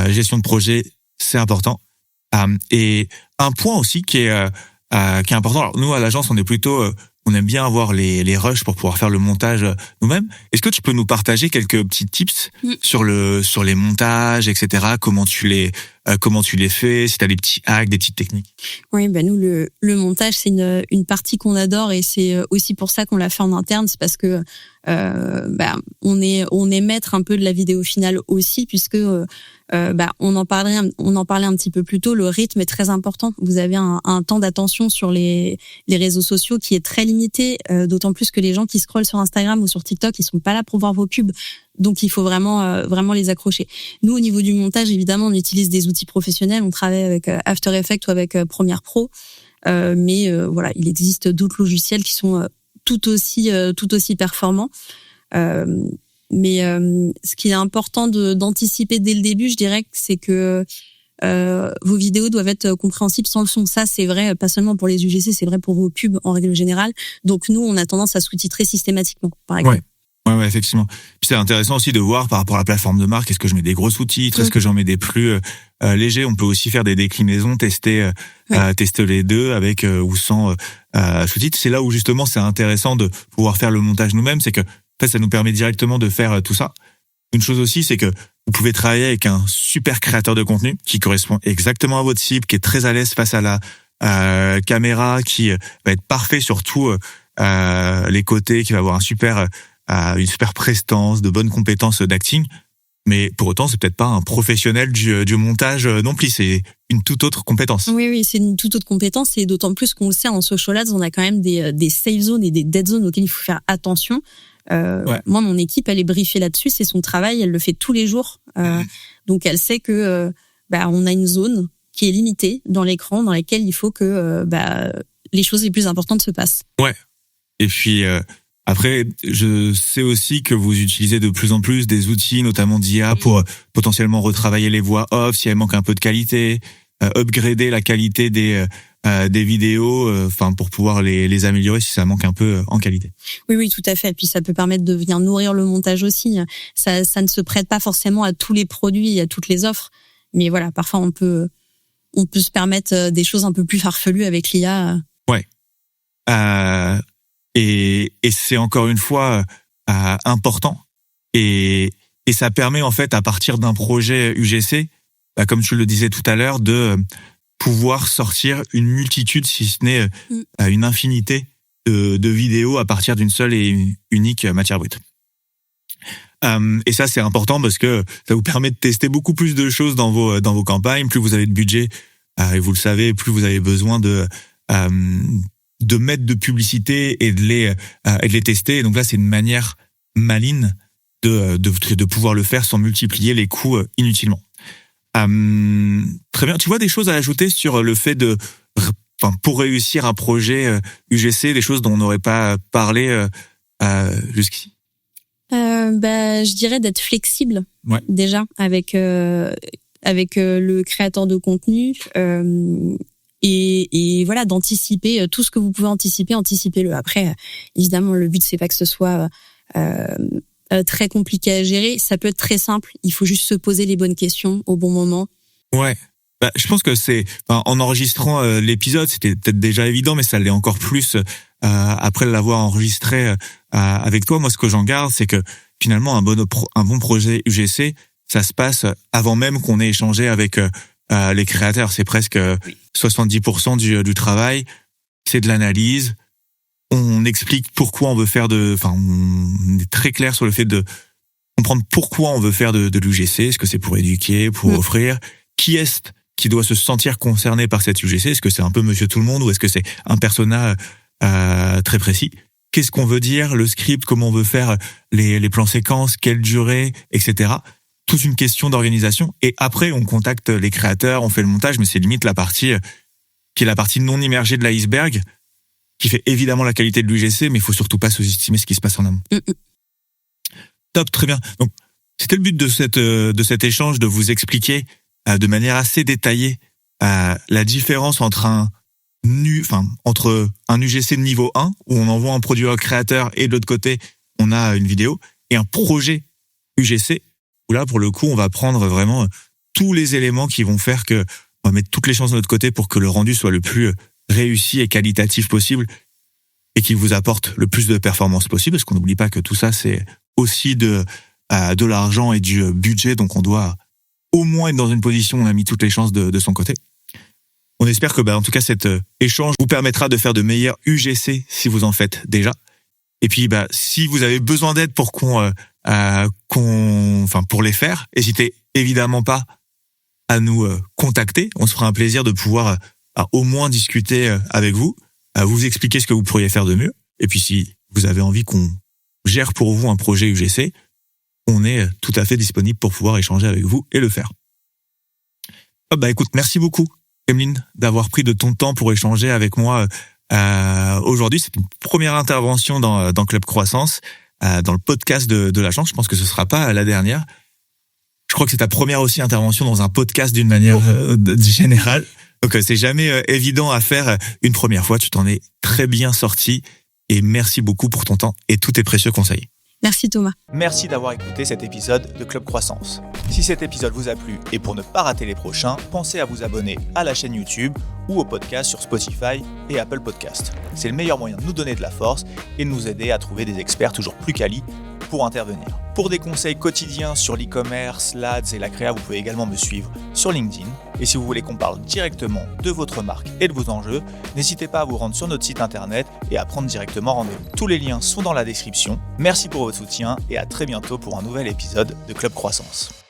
gestion de projet, c'est important. Et un point aussi qui est important. Alors, nous, à l'agence, on aime bien avoir les rushs pour pouvoir faire le montage nous-mêmes. Est-ce que tu peux nous partager quelques petits tips sur les montages, etc. Comment tu les fais, si tu as des petits hacks, des petites techniques? Oui, nous le montage, c'est une partie qu'on adore et c'est aussi pour ça qu'on l'a fait en interne, c'est parce que on est maître un peu de la vidéo finale aussi, puisque on en parlait un petit peu plus tôt, le rythme est très important. Vous avez un temps d'attention sur les réseaux sociaux qui est très limité, d'autant plus que les gens qui scrollent sur Instagram ou sur TikTok, ils sont pas là pour voir vos pubs. Donc il faut vraiment les accrocher. Nous, au niveau du montage, évidemment, on utilise des outils professionnels, on travaille avec After Effects ou avec Premiere Pro, mais il existe d'autres logiciels qui sont tout aussi performants. Mais ce qui est important d'anticiper dès le début, je dirais que c'est que vos vidéos doivent être compréhensibles sans le son. Ça, c'est vrai, pas seulement pour les UGC, c'est vrai pour vos pubs en règle générale. Donc nous, on a tendance à sous-titrer systématiquement, par exemple. Ouais, effectivement. Puis c'est intéressant aussi de voir par rapport à la plateforme de marque, est-ce que je mets des gros sous-titres, est-ce que j'en mets des plus légers. On peut aussi faire des déclinaisons, tester les deux avec ou sans sous-titres. C'est là où justement c'est intéressant de pouvoir faire le montage nous-mêmes, c'est que en fait ça nous permet directement de faire tout ça. Une chose aussi, c'est que vous pouvez travailler avec un super créateur de contenu qui correspond exactement à votre cible, qui est très à l'aise face à la caméra, qui va être parfait sur tous les côtés, qui va avoir une super prestance, de bonnes compétences d'acting, mais pour autant c'est peut-être pas un professionnel du montage non plus, c'est une toute autre compétence. Oui, c'est une toute autre compétence, et d'autant plus qu'on le sait, en social ads, on a quand même des safe zones et des dead zones auxquelles il faut faire attention. Moi, mon équipe, elle est briefée là-dessus, c'est son travail, elle le fait tous les jours, donc elle sait que on a une zone qui est limitée dans l'écran, dans laquelle il faut que les choses les plus importantes se passent. Ouais, et puis après, je sais aussi que vous utilisez de plus en plus des outils, notamment d'IA, pour potentiellement retravailler les voix off si elles manquent un peu de qualité, upgrader la qualité des vidéos, pour pouvoir les améliorer si ça manque un peu en qualité. Oui, tout à fait. Et puis ça peut permettre de venir nourrir le montage aussi. Ça ne se prête pas forcément à tous les produits, à toutes les offres, mais voilà, parfois on peut se permettre des choses un peu plus farfelues avec l'IA. Ouais. Et c'est encore une fois important, et ça permet en fait à partir d'un projet UGC, comme tu le disais tout à l'heure, de pouvoir sortir une multitude, si ce n'est une infinité de vidéos à partir d'une seule et unique matière brute. Et ça c'est important parce que ça vous permet de tester beaucoup plus de choses dans vos campagnes. Plus vous avez de budget, et vous le savez, plus vous avez besoin de mettre de publicité et de les tester. Et donc là, c'est une manière maligne de pouvoir le faire sans multiplier les coûts inutilement. Très bien. Tu vois des choses à ajouter sur le fait pour réussir un projet UGC, des choses dont on n'aurait pas parlé jusqu'ici? Je dirais d'être flexible, déjà, avec le créateur de contenu. Et voilà, d'anticiper tout ce que vous pouvez anticiper, anticipez-le. Après, évidemment, le but, c'est pas que ce soit très compliqué à gérer. Ça peut être très simple. Il faut juste se poser les bonnes questions au bon moment. Ouais. Je pense que en enregistrant l'épisode, c'était peut-être déjà évident, mais ça l'est encore plus après l'avoir enregistré avec toi. Moi, ce que j'en garde, c'est que finalement, un bon projet UGC, ça se passe avant même qu'on ait échangé avec les créateurs. C'est presque 70% du travail, c'est de l'analyse. On explique pourquoi on veut faire on est très clair sur le fait de comprendre pourquoi on veut faire de l'UGC. Est-ce que c'est pour éduquer, pour offrir? Qui est-ce qui doit se sentir concerné par cette UGC? Est-ce que c'est un peu monsieur tout le monde ou est-ce que c'est un persona très précis? Qu'est-ce qu'on veut dire? Le script, comment on veut faire les plans séquences, quelle durée, etc. Toute une question d'organisation. Et après, on contacte les créateurs, on fait le montage, mais c'est limite la partie qui est la partie non immergée de l'iceberg, qui fait évidemment la qualité de l'UGC, mais il faut surtout pas sous-estimer ce qui se passe en amont. Top, très bien. Donc, c'était le but de cet échange, de vous expliquer de manière assez détaillée la différence entre un UGC de niveau 1, où on envoie un produit au créateur et de l'autre côté, on a une vidéo, et un projet UGC, où là, pour le coup, on va prendre vraiment tous les éléments qui vont faire que on va mettre toutes les chances de notre côté pour que le rendu soit le plus réussi et qualitatif possible et qu'il vous apporte le plus de performance possible, parce qu'on n'oublie pas que tout ça, c'est aussi de l'argent et du budget, donc on doit au moins être dans une position où on a mis toutes les chances de son côté. On espère que, en tout cas, cet échange vous permettra de faire de meilleurs UGC si vous en faites déjà. Et puis, si vous avez besoin d'aide pour pour les faire, n'hésitez évidemment pas à nous contacter. On se fera un plaisir de pouvoir au moins discuter avec vous, vous expliquer ce que vous pourriez faire de mieux. Et puis, si vous avez envie qu'on gère pour vous un projet UGC, on est tout à fait disponible pour pouvoir échanger avec vous et le faire. Écoute, merci beaucoup, Emeline, d'avoir pris de ton temps pour échanger avec moi aujourd'hui. C'est une première intervention dans Club Croissance, dans le podcast de l'agence. Je pense que ce sera pas la dernière. crois que c'est ta première aussi intervention dans un podcast d'une manière générale. Donc c'est jamais évident à faire une première fois. Tu t'en es très bien sorti et merci beaucoup pour ton temps et tous tes précieux conseils. Merci Thomas. Merci d'avoir écouté cet épisode de Club Croissance. Si cet épisode vous a plu et pour ne pas rater les prochains, pensez à vous abonner à la chaîne YouTube ou au podcast sur Spotify et Apple Podcast. C'est le meilleur moyen de nous donner de la force et de nous aider à trouver des experts toujours plus quali pour intervenir. Pour des conseils quotidiens sur l'e-commerce, l'Ads et la créa, vous pouvez également me suivre sur LinkedIn. Et si vous voulez qu'on parle directement de votre marque et de vos enjeux, n'hésitez pas à vous rendre sur notre site internet et à prendre directement rendez-vous. Tous les liens sont dans la description. Merci pour votre soutien et à très bientôt pour un nouvel épisode de Club Croissance.